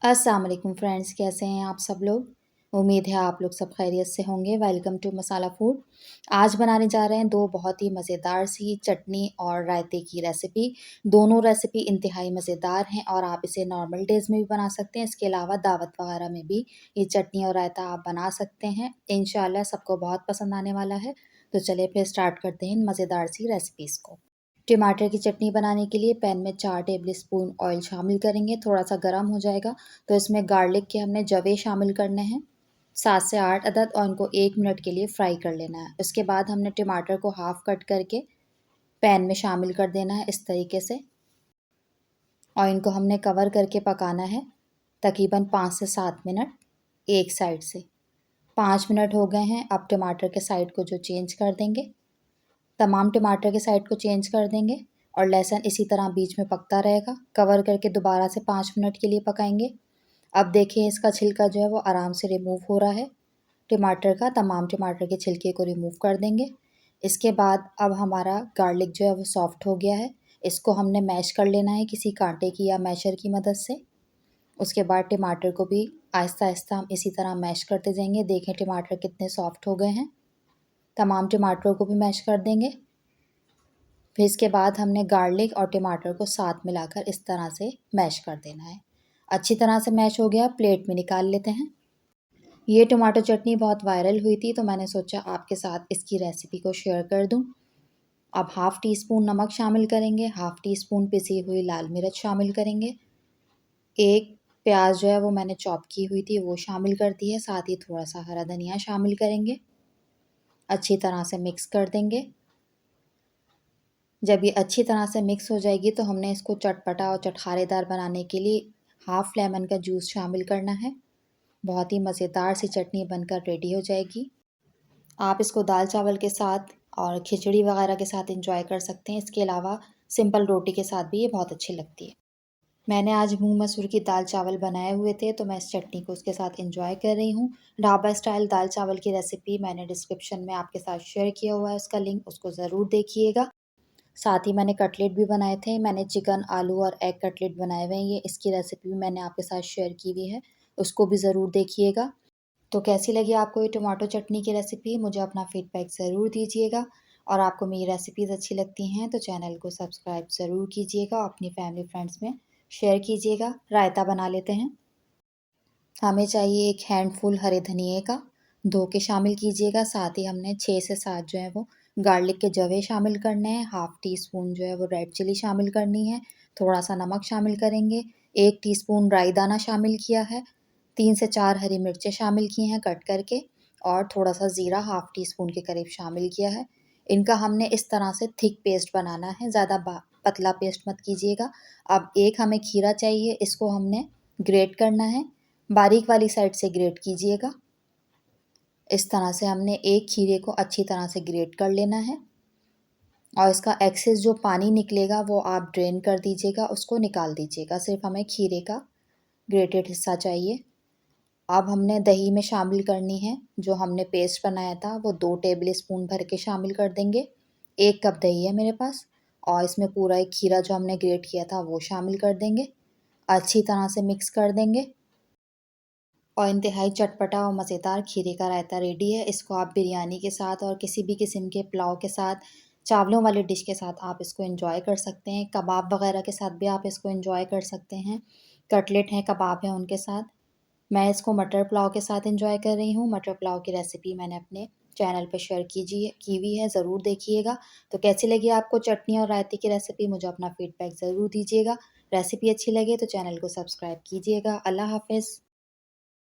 अस्सलाम वालेकुम फ्रेंड्स, कैसे हैं आप सब लोग। उम्मीद है आप लोग सब खैरियत से होंगे। Welcome to Masala food. आज बनाने जा रहे हैं दो बहुत ही मज़ेदार सी चटनी और रायते की रेसिपी। दोनों रेसिपी इंतहाई मज़ेदार हैं और आप इसे नॉर्मल डेज़ में भी बना सकते हैं। इसके अलावा दावत वगैरह में भी ये चटनी और रायता आप बना सकते हैं। इंशाल्लाह सबको बहुत पसंद आने वाला है। तो चलिए फिर स्टार्ट करते हैं इन मज़ेदार सी रेसिपीज़ को। टमाटर की चटनी बनाने के लिए पैन में 4 टेबल स्पून ऑयल शामिल करेंगे। थोड़ा सा गर्म हो जाएगा तो इसमें गार्लिक के हमने जवे शामिल करने हैं 7 से 8 अदद और इनको 1 मिनट के लिए फ्राई कर लेना है। उसके बाद हमने टमाटर को हाफ कट करके पैन में शामिल कर देना है इस तरीके से और इनको हमने कवर करके पकाना है तकरीबन 5 से 7 मिनट एक साइड से। 5 मिनट हो गए हैं। अब टमाटर के साइड को जो चेंज कर देंगे, तमाम टमाटर के साइड को चेंज कर देंगे और लहसुन इसी तरह बीच में पकता रहेगा। कवर करके दोबारा से 5 मिनट के लिए पकाएंगे। अब देखिए इसका छिलका जो है वो आराम से रिमूव हो रहा है टमाटर का। तमाम टमाटर के छिलके को रिमूव कर देंगे। इसके बाद अब हमारा गार्लिक जो है वो सॉफ्ट हो गया है। इसको हमने मैश कर लेना है किसी कांटे की या मैशर की मदद से। उसके बाद टमाटर को भी आहिस्ता आहिस्ता हम इसी तरह मैश करते जाएंगे। देखें टमाटर कितने सॉफ्ट हो गए हैं। तमाम टमाटरों को भी मैश कर देंगे। फिर इसके बाद हमने गार्लिक और टमाटर को साथ मिलाकर इस तरह से मैश कर देना है। अच्छी तरह से मैश हो गया, प्लेट में निकाल लेते हैं। ये टमाटर चटनी बहुत वायरल हुई थी तो मैंने सोचा आपके साथ इसकी रेसिपी को शेयर कर दूं। अब हाफ़ टी स्पून नमक शामिल करेंगे, हाफ़ टी स्पून पिसी हुई लाल मिर्च शामिल करेंगे। एक प्याज जो है वो मैंने चॉप की हुई थी वो शामिल कर दी है। साथ ही थोड़ा सा हरा धनिया शामिल करेंगे। अच्छी तरह से मिक्स कर देंगे। जब ये अच्छी तरह से मिक्स हो जाएगी तो हमने इसको चटपटा और चटखारेदार बनाने के लिए हाफ़ लेमन का जूस शामिल करना है। बहुत ही मज़ेदार सी चटनी बनकर रेडी हो जाएगी। आप इसको दाल चावल के साथ और खिचड़ी वगैरह के साथ एंजॉय कर सकते हैं। इसके अलावा सिंपल रोटी के साथ भी ये बहुत अच्छी लगती है। मैंने आज मूंग मसूर की दाल चावल बनाए हुए थे तो मैं इस चटनी को उसके साथ एंजॉय कर रही हूँ। ढाबा स्टाइल दाल चावल की रेसिपी मैंने डिस्क्रिप्शन में आपके साथ शेयर किया हुआ है, उसका लिंक उसको ज़रूर देखिएगा। साथ ही मैंने कटलेट भी बनाए थे। मैंने चिकन, आलू और एग कटलेट बनाए हुए हैं। ये इसकी रेसिपी भी मैंने आपके साथ शेयर की हुई है, उसको भी ज़रूर देखिएगा। तो कैसी लगी आपको ये टमाटो चटनी की रेसिपी, मुझे अपना फीडबैक ज़रूर दीजिएगा। और आपको मेरी रेसिपीज़ अच्छी लगती हैं तो चैनल को सब्सक्राइब ज़रूर कीजिएगा और अपनी फैमिली फ्रेंड्स में शेयर कीजिएगा। रायता बना लेते हैं। हमें चाहिए एक हैंडफुल हरे धनिए का, धो के शामिल कीजिएगा। साथ ही हमने 6 से 7 जो है वो गार्लिक के जवे शामिल करने हैं। हाफ़ टी स्पून जो है वो रेड चिली शामिल करनी है। थोड़ा सा नमक शामिल करेंगे। 1 टीस्पून राई दाना शामिल किया है। 3 से 4 हरी मिर्चें शामिल की हैं कट करके और थोड़ा सा ज़ीरा हाफ़ टी स्पून के करीब शामिल किया है। इनका हमने इस तरह से थिक पेस्ट बनाना है, ज़्यादा पतला पेस्ट मत कीजिएगा। अब एक हमें खीरा चाहिए, इसको हमने ग्रेट करना है। बारीक वाली साइड से ग्रेट कीजिएगा। इस तरह से हमने एक खीरे को अच्छी तरह से ग्रेट कर लेना है और इसका एक्सेस जो पानी निकलेगा वो आप ड्रेन कर दीजिएगा, उसको निकाल दीजिएगा। सिर्फ हमें खीरे का ग्रेटेड हिस्सा चाहिए। अब हमने दही में शामिल करनी है जो हमने पेस्ट बनाया था वो 2 टेबल स्पून भर के शामिल कर देंगे। 1 कप दही है मेरे पास और इसमें पूरा एक खीरा जो हमने ग्रेट किया था वो शामिल कर देंगे। अच्छी तरह से मिक्स कर देंगे और इंतहाई चटपटा और मज़ेदार खीरे का रायता रेडी है। इसको आप बिरयानी के साथ और किसी भी किस्म के पुलाव के साथ, चावलों वाले डिश के साथ आप इसको एंजॉय कर सकते हैं। कबाब वगैरह के साथ भी आप इसको एंजॉय कर सकते हैं। कटलेट हैं, कबाब हैं, उनके साथ। मैं इसको मटर पुलाव के साथ एंजॉय कर रही हूँ। मटर पुलाव की रेसिपी मैंने अपने चैनल पे शेयर की हुई है, ज़रूर देखिएगा। तो कैसी लगी आपको चटनी और रायते की रेसिपी, मुझे अपना फीडबैक ज़रूर दीजिएगा। रेसिपी अच्छी लगे तो चैनल को सब्सक्राइब कीजिएगा। अल्लाह हाफ़िज़।